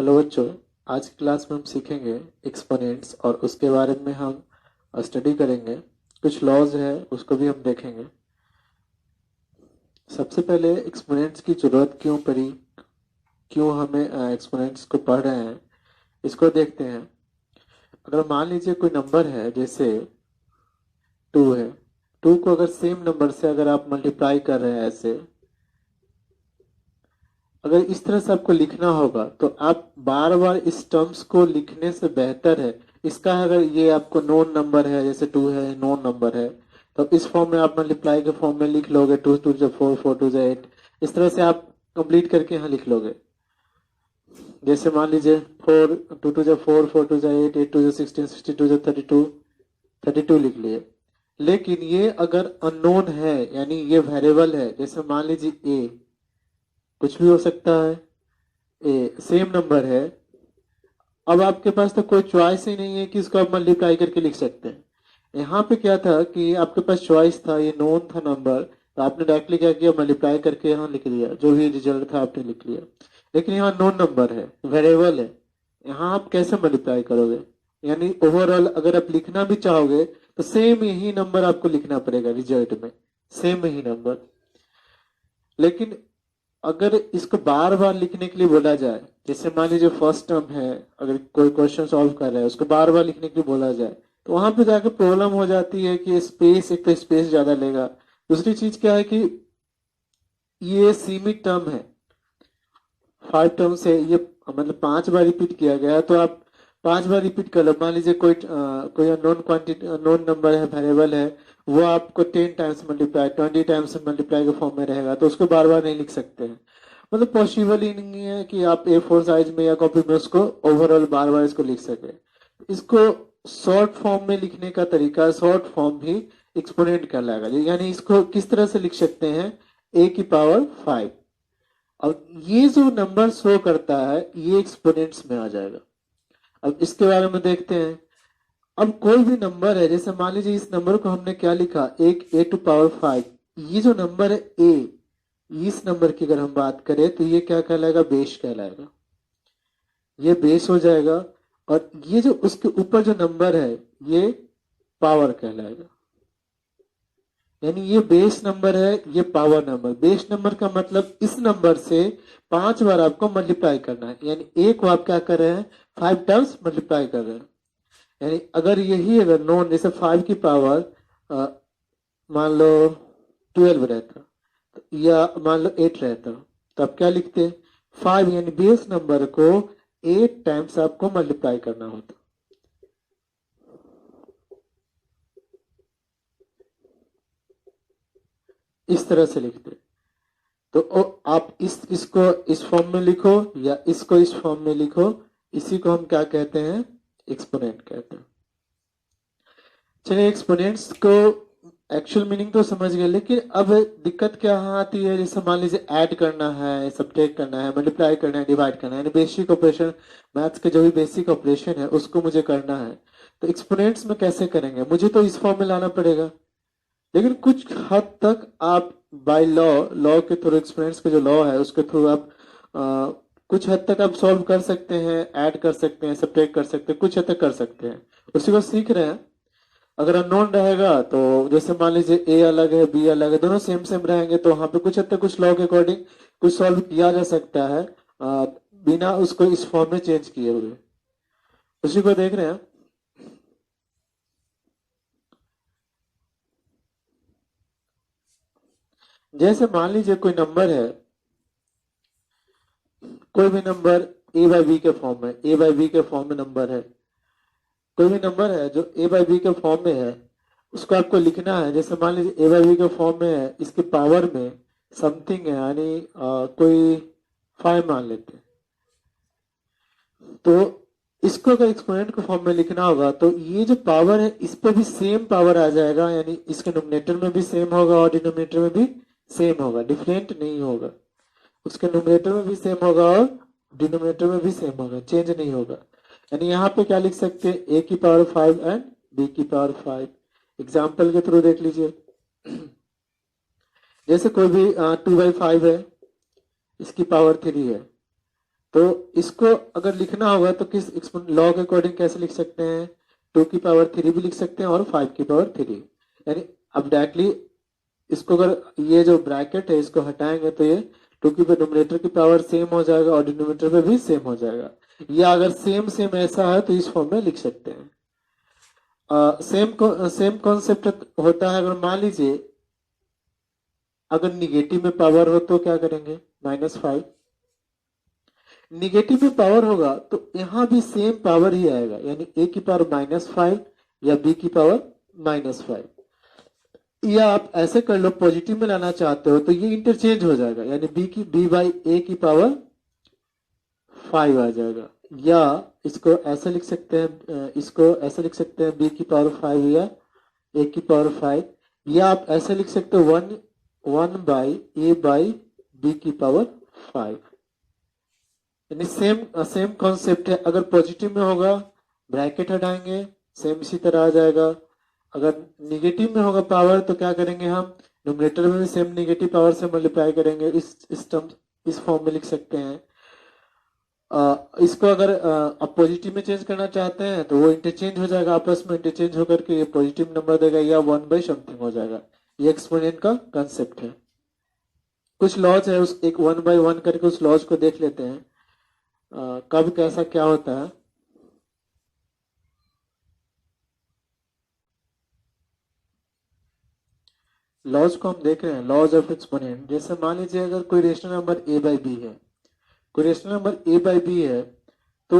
Hello बच्चों, आज की क्लास में हम सीखेंगे एक्सपोनेंट्स और उसके बारे में हम स्टडी करेंगे। कुछ लॉज है उसको भी हम देखेंगे। सबसे पहले एक्सपोनेंट्स की जरूरत क्यों पड़ी, क्यों हमें एक्सपोनेंट्स को पढ़ रहे हैं, इसको देखते हैं। अगर मान लीजिए कोई नंबर है, जैसे 2 है। 2 को अगर सेम नंबर से अगर आप मल्टीप्लाई कर रहे हैं ऐसे, अगर इस तरह से आपको लिखना होगा तो आप बार बार इस टर्म्स को लिखने से बेहतर है इसका है, अगर ये आपको नोन नंबर है, जैसे 2 है, नोन नंबर है, तो इस फॉर्म में आप मल्टीप्लाई के फॉर्म में लिख लोगे। 2 2 जा 4, 4 2 जा 8, इस तरह से आप कंप्लीट करके यहाँ लिख लोगे। जैसे मान लीजिए 4 2 2 जा 4, 4 2 जा 8, 8 2 जा 16, 62 जा 32, 32 लिख लिए। लेकिन ये अगर अननोन है, यानी ये वेरिएबल है, जैसे मान लीजिए ए, कुछ भी हो सकता है, ए सेम नंबर है। अब आपके पास तो कोई चॉइस ही नहीं है कि इसको आप मल्टीप्लाई करके लिख सकते हैं। यहाँ पे क्या था कि आपके पास चॉइस था, ये नोन था नंबर, तो आपने डायरेक्टली क्या किया, मल्टीप्लाई करके यहाँ लिख दिया, जो भी रिजल्ट था आपने लिख लिया। लेकिन यहाँ नोन नंबर है, वेरिएबल है, यहाँ आप कैसे मल्टीप्लाई करोगे? यानी ओवरऑल अगर आप लिखना भी चाहोगे तो सेम यही नंबर आपको लिखना पड़ेगा रिजल्ट में, सेम ही नंबर। लेकिन अगर इसको बार बार लिखने के लिए बोला जाए, जैसे मान लीजिए फर्स्ट टर्म है, अगर कोई क्वेश्चन सॉल्व कर रहा है उसको बार बार लिखने के लिए बोला जाए, तो वहां पे जाकर प्रॉब्लम हो जाती है कि स्पेस, एक तो स्पेस ज्यादा लेगा, दूसरी चीज क्या है कि ये सीमित टर्म है। 5 टर्म से ये मतलब 5 बार रिपीट किया गया है, तो आप 5 बार रिपीट कर लो। मान लीजिए कोई अननोन क्वांटिटी, अननोन नंबर है, वेरिएबल है, वो आपको 10 टाइम्स मल्टीप्लाई, 20 टाइम्स मल्टीप्लाई के फॉर्म में रहेगा, तो उसको बार बार नहीं लिख सकते हैं। मतलब पॉसिबल ही नहीं है कि आप A4 साइज में या कॉपी में उसको ओवरऑल बार बार इसको लिख सके। इसको शॉर्ट फॉर्म में लिखने का तरीका, शॉर्ट फॉर्म भी एक्सपोनेंट कहलाएगा। यानी इसको किस तरह से लिख सकते हैं, a⁵। अब ये जो नंबर शो करता है ये एक्सपोनेंट्स में आ जाएगा। अब इसके बारे में देखते हैं। अब कोई भी नंबर है, जैसे मान लीजिए इस नंबर को हमने क्या लिखा, एक a⁵। ये जो नंबर है a, इस नंबर की अगर हम बात करें तो ये क्या कहलाएगा, बेस कहलाएगा। ये बेस हो जाएगा। और ये जो उसके ऊपर जो नंबर है ये पावर कहलाएगा। यानी ये बेस नंबर है, ये पावर नंबर। बेस नंबर का मतलब इस नंबर से 5 बार आपको मल्टीप्लाई करना है, यानी एक को आप क्या कर रहे हैं, 5 टाइम्स मल्टीप्लाई कर रहे हैं। यानी अगर यही अगर नॉन, जैसे 5 की पावर मान लो 12 रहता, या मान लो 8 रहता, तो आप क्या लिखते, 5, यानी बेस नंबर को 8 टाइम्स आपको मल्टीप्लाई करना होता। इस तरह से लिखते। तो आप इसको इस फॉर्म में लिखो या इसको इस फॉर्म में लिखो, इसी को हम क्या कहते हैं, एक्सपोनेंट कहते हैं। चलिए, एक्सपोनेंट्स को एक्चुअल मीनिंग तो समझ गए, लेकिन अब दिक्कत क्या आती है, जैसे मान लीजिए ऐड करना है, सब्ट्रैक्ट करना है, मल्टीप्लाई करना है, डिवाइड करना है, यानी बेसिक ऑपरेशन, मैथ्स के जो भी बेसिक ऑपरेशन है उसको मुझे करना है। तो एक्सपोनेंट्स में कैसे करेंगे, मुझे तो इस फॉर्म में लाना पड़ेगा। लेकिन कुछ हद तक आप बाय लॉ, लॉ के थ्रू, एक्सपोनेंट्स के जो लॉ है उसके थ्रू आप कुछ हद तक आप सॉल्व कर सकते हैं, ऐड कर सकते हैं, सब्ट्रैक्ट कर सकते हैं, कुछ हद तक कर सकते हैं, उसी को सीख रहे हैं। अगर अननोन रहेगा तो जैसे मान लीजिए ए अलग है, बी अलग है, दोनों सेम सेम रहेंगे, तो वहां पे कुछ हद तक, कुछ लॉ के अकॉर्डिंग कुछ सॉल्व किया जा सकता है बिना उसको इस फॉर्म में चेंज किए हुए। उसी को देख रहे हैं। जैसे मान लीजिए कोई नंबर है, कोई भी नंबर a/b के फॉर्म में, a/b के फॉर्म में नंबर है, कोई भी नंबर है जो a/b के फॉर्म में है, उसको आपको लिखना है। जैसे मान लीजिए a/b के फॉर्म में है, इसके पावर में समथिंग है, यानी कोई 5 मान लेते हैं, तो इसको अगर एक्सपोनेंट के फॉर्म में लिखना होगा तो ये जो पावर है इस पे भी सेम पावर आ जाएगा, यानी इसके नोमिनेटर में भी सेम होगा और डिनोमिनेटर में भी सेम होगा, डिफरेंट नहीं होगा। उसके नोमिनेटर में भी सेम होगा और डिनोमिनेटर में भी सेम होगा, चेंज नहीं होगा। यानी यहाँ पे क्या लिख सकते हैं, a⁵ एंड b⁵ एग्जाम्पल के थ्रू देख लीजिए। जैसे कोई भी 2/5 है, इसकी पावर 3 है, तो इसको अगर लिखना होगा तो किस लॉ के अकॉर्डिंग कैसे लिख सकते हैं, 2 की पावर 3 भी लिख सकते हैं और 5 की पावर 3, यानी अब डायरेक्टली इसको अगर ये जो ब्रैकेट है इसको हटाएंगे तो ये 2 की नोमिनेटर की पावर सेम हो जाएगा और डिनोमिनेटर पे भी सेम हो जाएगा, या अगर सेम सेम ऐसा है तो इस फॉर्म में लिख सकते हैं। सेम कॉन्सेप्ट होता है, अगर मान लीजिए अगर निगेटिव में पावर हो तो क्या करेंगे, -5। निगेटिव में पावर होगा तो यहां भी सेम पावर ही आएगा, यानी a की पावर -5 या b की पावर -5, या आप ऐसे कर लो पॉजिटिव में लाना चाहते हो तो ये इंटरचेंज हो जाएगा, यानी b बाई a की पावर 5 आ जाएगा, या इसको ऐसे लिख सकते हैं, इसको ऐसे लिख सकते हैं b की पावर 5 या a की पावर 5, या आप ऐसे लिख सकते हो 1 बाई a बाई b की पावर 5, यानी सेम कॉन्सेप्ट है। अगर पॉजिटिव में होगा ब्रैकेट हटाएंगे सेम इसी तरह आ जाएगा, अगर निगेटिव में होगा पावर तो क्या करेंगे, हम न्यूमरेटर में भी सेम निगेटिव पावर से मल्टीप्लाई करेंगे, इस फॉर्म में लिख सकते हैं। इसको अगर आप पॉजिटिव में चेंज करना चाहते हैं तो वो इंटरचेंज हो जाएगा, आपस में इंटरचेंज होकर के ये पॉजिटिव नंबर देगा या 1 बाई समथिंग हो जाएगा। ये एक्सपोनेंट का कंसेप्ट है। कुछ लॉज है, उस एक 1 बाई 1 करके उस लॉज को देख लेते हैं, कब कैसा क्या होता है। लॉज को हम देख रहे हैं, लॉज ऑफ एक्सपोनेंट। जैसे मान लीजिए अगर कोई rational number a by B है, कोई rational number a by B है, तो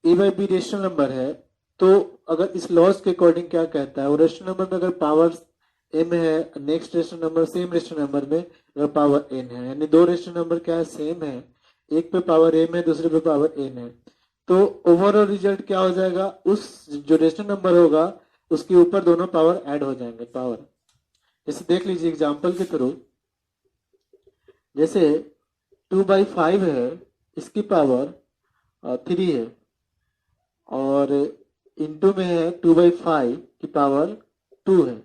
a by B rational number है, तो अगर इस लॉज के अकॉर्डिंग क्या कहता है, वो रेशनल नंबर में अगर पावर m है, next rational number same rational number में अगर पावर n है, यानी दो रेशनल नंबर क्या है, सेम है, एक पे पावर m है दूसरे पे पावर n है, तो ओवरऑल रिजल्ट क्या हो जाएगा, उस जो रेशनल नंबर होगा उसके ऊपर दोनों पावर ऐड हो जाएंगे पावर। जैसे देख लीजिए एग्जाम्पल के थ्रू, जैसे 2/5 है, इसकी पावर 3 है, और इंटू में है 2/5 की पावर 2 है।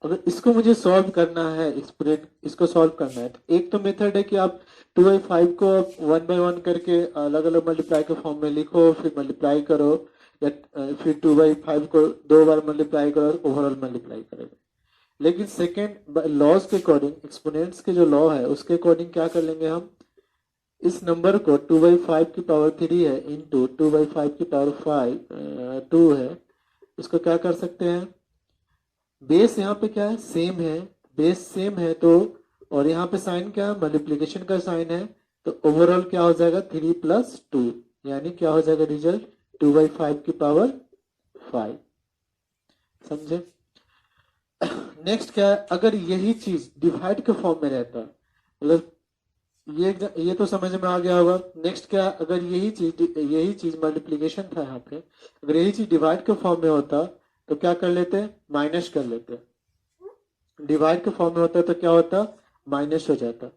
अगर इसको मुझे सॉल्व करना है, एक्सपोनेंट इसको सॉल्व करना है, तो एक तो मेथड है कि आप 2/5 को 1 बाई 1 करके अलग अलग मल्टीप्लाई के फॉर्म में लिखो, फिर मल्टीप्लाई करो, या फिर 2/5 को 2 बार मल्टीप्लाई करो, ओवरऑल मल्टीप्लाई करेगा। लेकिन सेकेंड लॉज के अकॉर्डिंग, एक्सपोनेंट्स के जो लॉ है उसके अकॉर्डिंग क्या कर लेंगे हम, इस नंबर को 2/5 की पावर 3 है इंटू 2/5 की पावर 2 है, इसको क्या कर सकते हैं, बेस यहाँ पे क्या है, सेम है, बेस सेम है तो, और यहाँ पे साइन क्या है, मल्टीप्लीकेशन का साइन है, तो ओवरऑल क्या हो जाएगा 3 + 2, यानी क्या हो जाएगा रिजल्ट 2/5 की पावर 5। समझे। नेक्स्ट क्या है, अगर यही चीज डिवाइड के फॉर्म में रहता, मतलब ये तो समझ में आ गया होगा। नेक्स्ट क्या है, अगर यही चीज मल्टीप्लीकेशन था यहाँ पे, अगर यही चीज डिवाइड के फॉर्म में होता तो क्या कर लेते, माइनस कर लेते। डिवाइड के फॉर्म में होता तो क्या होता, माइनस हो जाता।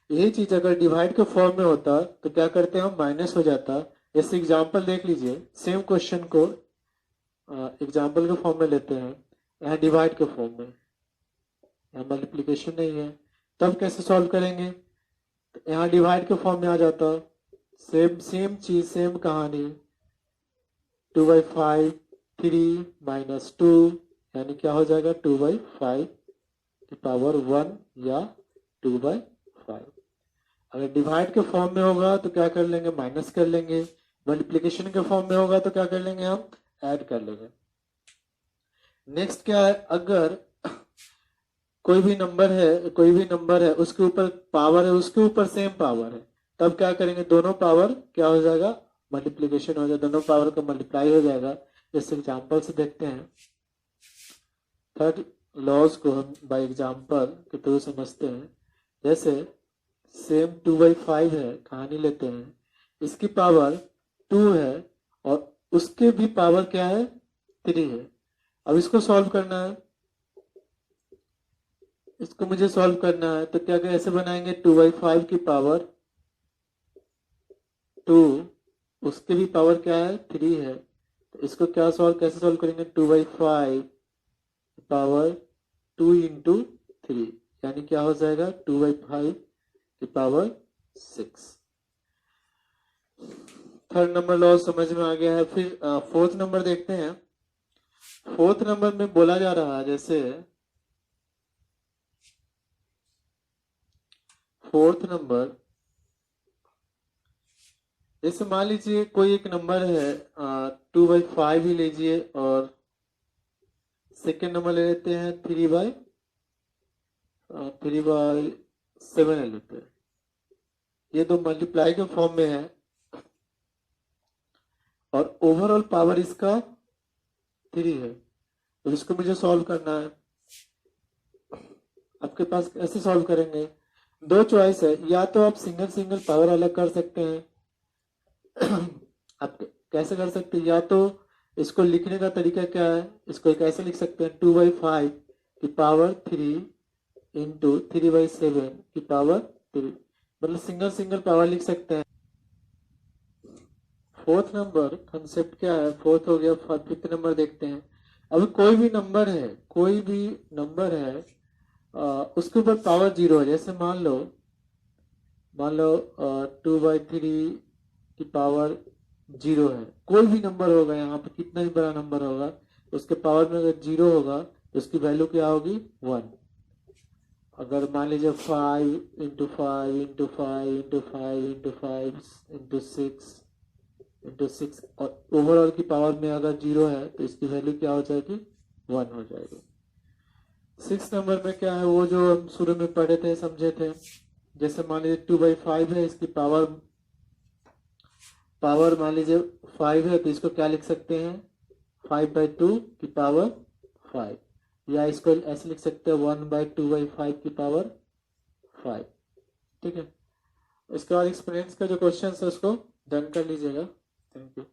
यही चीज अगर डिवाइड के फॉर्म में होता तो क्या करते हम, माइनस हो जाता। जैसे एग्जाम्पल देख लीजिए, सेम क्वेश्चन को एग्जाम्पल के फॉर्म में लेते हैं, यहाँ डिवाइड के फॉर्म में, यहाँ मल्टीप्लीकेशन नहीं है, तब कैसे सॉल्व करेंगे, तो यहाँ डिवाइड के फॉर्म में आ जाता, सेम चीज सेम कहानी, 2/5 3 - 2, यानी क्या हो जाएगा 2/5 की पावर 1 या 2/5। अगर डिवाइड के फॉर्म में होगा तो क्या कर लेंगे, माइनस कर लेंगे, मल्टीप्लीकेशन के फॉर्म में होगा तो क्या कर लेंगे, हम ऐड कर लेंगे। नेक्स्ट क्या है, अगर कोई भी नंबर है उसके ऊपर पावर है, उसके ऊपर सेम पावर है, तब क्या करेंगे, दोनों पावर क्या हो जाएगा, मल्टीप्लीकेशन हो जाएगा, दोनों पावर का मल्टीप्लाई हो जाएगा। इस एग्जांपल से देखते हैं, थर्ड लॉज को हम बाय एग्जांपल के थ्रू समझते हैं। जैसे सेम 2/5 है, कहानी लेते हैं, इसकी पावर 2 है और उसके भी पावर क्या है, 3 है। अब इसको सॉल्व करना है, इसको मुझे सॉल्व करना है, तो क्या ऐसे बनाएंगे, 2/5 की पावर 2, उसके भी पावर क्या है, 3 है, तो इसको क्या कैसे सॉल्व करेंगे, 2/5 पावर 2 इंटू 3, यानी क्या हो जाएगा 2/5 की पावर 6। थर्ड नंबर लॉ समझ में आ गया है। फिर फोर्थ नंबर देखते हैं। फोर्थ नंबर में बोला जा रहा है, जैसे फोर्थ नंबर, जैसे मान लीजिए कोई एक नंबर है 2/5 ही लीजिए, और सेकेंड नंबर ले लेते हैं 3/7 ले लेते हैं। ये दो मल्टीप्लाई के फॉर्म में है और ओवरऑल पावर इसका 3 है। तो इसको मुझे सॉल्व करना है। आपके पास कैसे सॉल्व करेंगे? दो चॉइस है, या तो आप सिंगल सिंगल पावर अलग कर सकते हैं। आप कैसे कर सकते हैं? या तो इसको लिखने का तरीका क्या है, इसको कैसे लिख सकते हैं, 2/5 की पावर 3 इंटू 3/7 की पावर 3, मतलब सिंगल सिंगल पावर लिख सकते हैं। फोर्थ नंबर कंसेप्ट क्या है? फोर्थ हो गया। फिफ्थ नंबर देखते हैं। अभी कोई भी नंबर है, कोई भी नंबर है, उसके ऊपर पावर 0 है। जैसे मान लो 2/3 की पावर 0 है। कोई भी नंबर होगा, यहाँ पे कितना भी बड़ा नंबर होगा, उसके पावर में अगर 0 होगा तो उसकी वैल्यू क्या होगी? 1। अगर मान लीजिए 5 × 5 × 5 × 5 × 5 × 6 और ओवरऑल की पावर में अगर 0 है तो इसकी वैल्यू क्या हो जाएगी? 1 हो जाएगी। 6 नंबर में क्या है, वो जो हम शुरू में पढ़े थे, समझे थे। जैसे मान लीजिए 2/5 है, इसकी पावर मान लीजिए 5 है, तो इसको क्या लिख सकते हैं? 5/2 की पावर 5, या इसको ऐसे लिख सकते हैं 1/2/5 की पावर 5। ठीक है। इसके बाद एक्सपीरियंस का जो क्वेश्चन है उसको डन कर लीजिएगा। Thank you.